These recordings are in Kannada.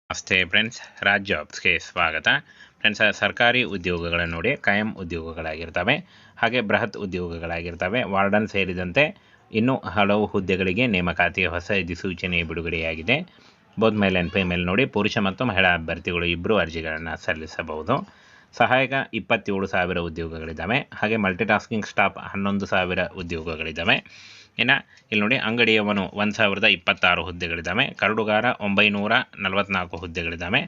ನಮಸ್ತೆ ಫ್ರೆಂಡ್ಸ್, ರಾಜ್ ಜಾಬ್ಸ್ಗೆ ಸ್ವಾಗತ. ಫ್ರೆಂಡ್ಸ್, ಸರ್ಕಾರಿ ಉದ್ಯೋಗಗಳನ್ನು ನೋಡಿ ಕಾಯಂ ಉದ್ಯೋಗಗಳಾಗಿರ್ತವೆ, ಹಾಗೆ ಬೃಹತ್ ಉದ್ಯೋಗಗಳಾಗಿರ್ತವೆ. ವಾರ್ಡನ್ ಸೇರಿದಂತೆ ಇನ್ನೂ ಹಲವು ಹುದ್ದೆಗಳಿಗೆ ನೇಮಕಾತಿಯ ಹೊಸ ಅಧಿಸೂಚನೆ ಬಿಡುಗಡೆಯಾಗಿದೆ. ಬೋತ್ ಮೇಲ್ ಆ್ಯಂಡ್ ಫಿಮೇಲ್ ನೋಡಿ ಪುರುಷ ಮತ್ತು ಮಹಿಳಾ ಅಭ್ಯರ್ಥಿಗಳು ಇಬ್ಬರು ಅರ್ಜಿಗಳನ್ನು ಸಲ್ಲಿಸಬಹುದು. ಸಹಾಯಕ 27,000 ಉದ್ಯೋಗಗಳಿದ್ದಾವೆ, ಹಾಗೆ ಮಲ್ಟಿಟಾಸ್ಕಿಂಗ್ ಸ್ಟಾಫ್ 11,000 ಉದ್ಯೋಗಗಳಿದ್ದಾವೆ. ಇನ್ನು ಇಲ್ಲಿ ನೋಡಿ ಅಂಗಡಿಯವನು 1,026 ಹುದ್ದೆಗಳಿದ್ದಾವೆ, ಕರಡುಗಾರ 944 ಹುದ್ದೆಗಳಿದ್ದಾವೆ,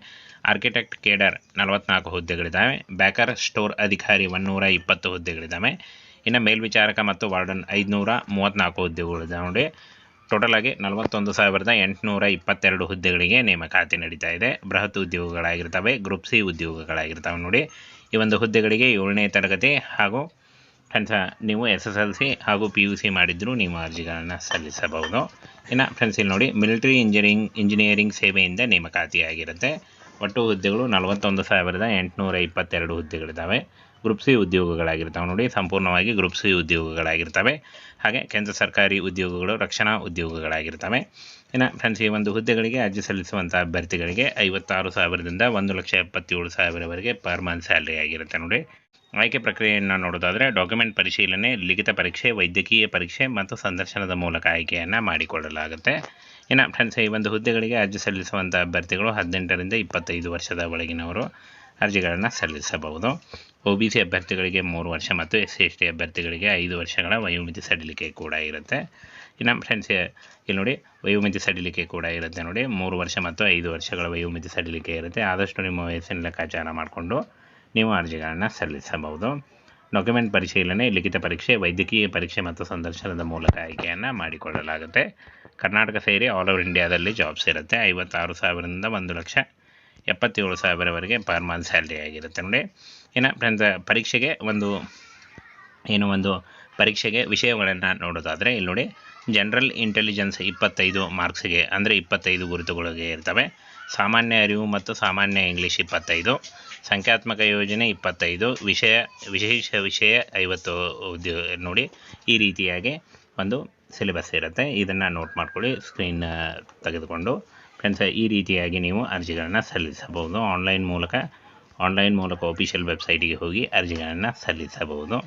ಆರ್ಕಿಟೆಕ್ಟ್ ಕೇಡರ್ 44 ಹುದ್ದೆಗಳಿದ್ದಾವೆ, ಬ್ಯಾಕರ್ ಸ್ಟೋರ್ ಅಧಿಕಾರಿ 120 ಹುದ್ದೆಗಳಿದ್ದಾವೆ. ಇನ್ನು ಮೇಲ್ವಿಚಾರಕ ಮತ್ತು ವಾರ್ಡನ್ 534 ಹುದ್ದೆಗಳಿದ್ದಾವೆ ನೋಡಿ. ಟೋಟಲ್ ಆಗಿ 41,822 ಹುದ್ದೆಗಳಿಗೆ ನೇಮಕಾತಿ ನಡೀತಾ ಇದೆ. ಬೃಹತ್ ಉದ್ಯೋಗಗಳಾಗಿರ್ತವೆ, ಗ್ರೂಪ್ ಸಿ ಉದ್ಯೋಗಗಳಾಗಿರ್ತವೆ ನೋಡಿ. ಈ ಒಂದು ಹುದ್ದೆಗಳಿಗೆ 7ನೇ ತರಗತಿ ಹಾಗೂ ಫ್ರೆಂಡ್ಸ್ ನೀವು SSLC ಹಾಗೂ PUC ಮಾಡಿದ್ರು ನೀವು ಅರ್ಜಿಗಳನ್ನು ಸಲ್ಲಿಸಬಹುದು. ಇನ್ನು ಫ್ರೆಂಡ್ಸ್ ಇಲ್ಲಿ ನೋಡಿ ಮಿಲಿಟರಿ ಇಂಜಿನಿಯರಿಂಗ್ ಸೇವೆಯಿಂದ ನೇಮಕಾತಿಯಾಗಿರುತ್ತೆ. ಒಟ್ಟು ಹುದ್ದೆಗಳು 41,822 ಹುದ್ದೆಗಳಿದ್ದಾವೆ. ಗ್ರೂಪ್ ಸಿ ಉದ್ಯೋಗಗಳಾಗಿರ್ತವೆ ನೋಡಿ, ಸಂಪೂರ್ಣವಾಗಿ ಗ್ರೂಪ್ ಸಿ ಉದ್ಯೋಗಗಳಾಗಿರ್ತವೆ. ಹಾಗೆ ಕೇಂದ್ರ ಸರ್ಕಾರಿ ಉದ್ಯೋಗಗಳು ರಕ್ಷಣಾ ಉದ್ಯೋಗಗಳಾಗಿರ್ತವೆ. ಇನ್ನು ಫ್ರೆಂಡ್ಸ್ ಈ ಒಂದು ಹುದ್ದೆಗಳಿಗೆ ಅರ್ಜಿ ಸಲ್ಲಿಸುವಂಥ ಅಭ್ಯರ್ಥಿಗಳಿಗೆ 56,000ದಿಂದ 1,77,000ವರೆಗೆ ಪರ್ ಮಂತ್ ಸ್ಯಾಲ್ರಿ ಆಗಿರುತ್ತೆ ನೋಡಿ. ಆಯ್ಕೆ ಪ್ರಕ್ರಿಯೆಯನ್ನು ನೋಡೋದಾದರೆ ಡಾಕ್ಯುಮೆಂಟ್ ಪರಿಶೀಲನೆ, ಲಿಖಿತ ಪರೀಕ್ಷೆ, ವೈದ್ಯಕೀಯ ಪರೀಕ್ಷೆ ಮತ್ತು ಸಂದರ್ಶನದ ಮೂಲಕ ಆಯ್ಕೆಯನ್ನು ಮಾಡಿಕೊಳ್ಳಲಾಗುತ್ತೆ. ಇನ್ನು ಫ್ರೆಂಡ್ಸ್ ಈ ಒಂದು ಹುದ್ದೆಗಳಿಗೆ ಅರ್ಜಿ ಸಲ್ಲಿಸುವಂಥ ಅಭ್ಯರ್ಥಿಗಳು 18ರಿಂದ 25 ವರ್ಷದ ಒಳಗಿನವರು ಅರ್ಜಿಗಳನ್ನು ಸಲ್ಲಿಸಬಹುದು. OBC ಅಭ್ಯರ್ಥಿಗಳಿಗೆ 3 ವರ್ಷ ಮತ್ತು SC/ST ಅಭ್ಯರ್ಥಿಗಳಿಗೆ 5 ವರ್ಷಗಳ ವಯೋಮಿತಿ ಸಡಿಲಿಕೆ ಕೂಡ ಇರುತ್ತೆ. ಇನ್ನು ಫ್ರೆಂಡ್ಸ್ ಇಲ್ಲಿ ನೋಡಿ ವಯೋಮಿತಿ ಸಡಿಲಿಕೆ ಕೂಡ ಇರುತ್ತೆ ನೋಡಿ. 3 ವರ್ಷ ಮತ್ತು 5 ವರ್ಷಗಳ ವಯೋಮಿತಿ ಸಡಿಲಿಕೆ ಇರುತ್ತೆ. ಆದಷ್ಟು ನಿಮ್ಮ ವಯಸ್ಸಿನ ಲೆಕ್ಕಾಚಾರ ಮಾಡಿಕೊಂಡು ನೀವು ಅರ್ಜಿಗಳನ್ನು ಸಲ್ಲಿಸಬಹುದು. ಡಾಕ್ಯುಮೆಂಟ್ ಪರಿಶೀಲನೆ, ಲಿಖಿತ ಪರೀಕ್ಷೆ, ವೈದ್ಯಕೀಯ ಪರೀಕ್ಷೆ ಮತ್ತು ಸಂದರ್ಶನದ ಮೂಲಕ ಆಯ್ಕೆಯನ್ನು ಮಾಡಿಕೊಳ್ಳಲಾಗುತ್ತೆ. ಕರ್ನಾಟಕ ಸೇರಿ ಆಲ್ ಓವರ್ ಇಂಡಿಯಾದಲ್ಲಿ ಜಾಬ್ಸ್ ಇರುತ್ತೆ. 56,000ರಿಂದ 1,77,000ವರೆಗೆ ಪರ್ ಮಂತ್ ಸ್ಯಾಲ್ರಿ ಆಗಿರುತ್ತೆ ನೋಡಿ. ಇನ್ನು ಫ್ರೆಂಡ್ಸ್ ಪರೀಕ್ಷೆಗೆ ಒಂದು ಪರೀಕ್ಷೆಗೆ ವಿಷಯಗಳನ್ನು ನೋಡೋದಾದರೆ ಇಲ್ಲಿ ನೋಡಿ ಜನರಲ್ ಇಂಟೆಲಿಜೆನ್ಸ್ 25 ಮಾರ್ಕ್ಸಿಗೆ ಅಂದರೆ 25 ಗುರುತುಗಳಿಗೆ ಇರ್ತವೆ. ಸಾಮಾನ್ಯ ಅರಿವು ಮತ್ತು ಸಾಮಾನ್ಯ ಇಂಗ್ಲೀಷ್ 25, ಸಂಖ್ಯಾತ್ಮಕ ಯೋಜನೆ 25, ವಿಶೇಷ ವಿಷಯ 50 ನೋಡಿ. ಈ ರೀತಿಯಾಗಿ ಒಂದು ಸಿಲೆಬಸ್ ಇರುತ್ತೆ. ಇದನ್ನು ನೋಟ್ ಮಾಡ್ಕೊಳ್ಳಿ ಸ್ಕ್ರೀನ್ ತೆಗೆದುಕೊಂಡು. ಫ್ರೆಂಡ್ಸ್ ಈ ರೀತಿಯಾಗಿ ನೀವು ಅರ್ಜಿಗಳನ್ನು ಸಲ್ಲಿಸಬಹುದು. ಆನ್ಲೈನ್ ಮೂಲಕ ಆಫಿಷಿಯಲ್ ವೆಬ್ಸೈಟಿಗೆ ಹೋಗಿ ಅರ್ಜಿಗಳನ್ನು ಸಲ್ಲಿಸಬಹುದು.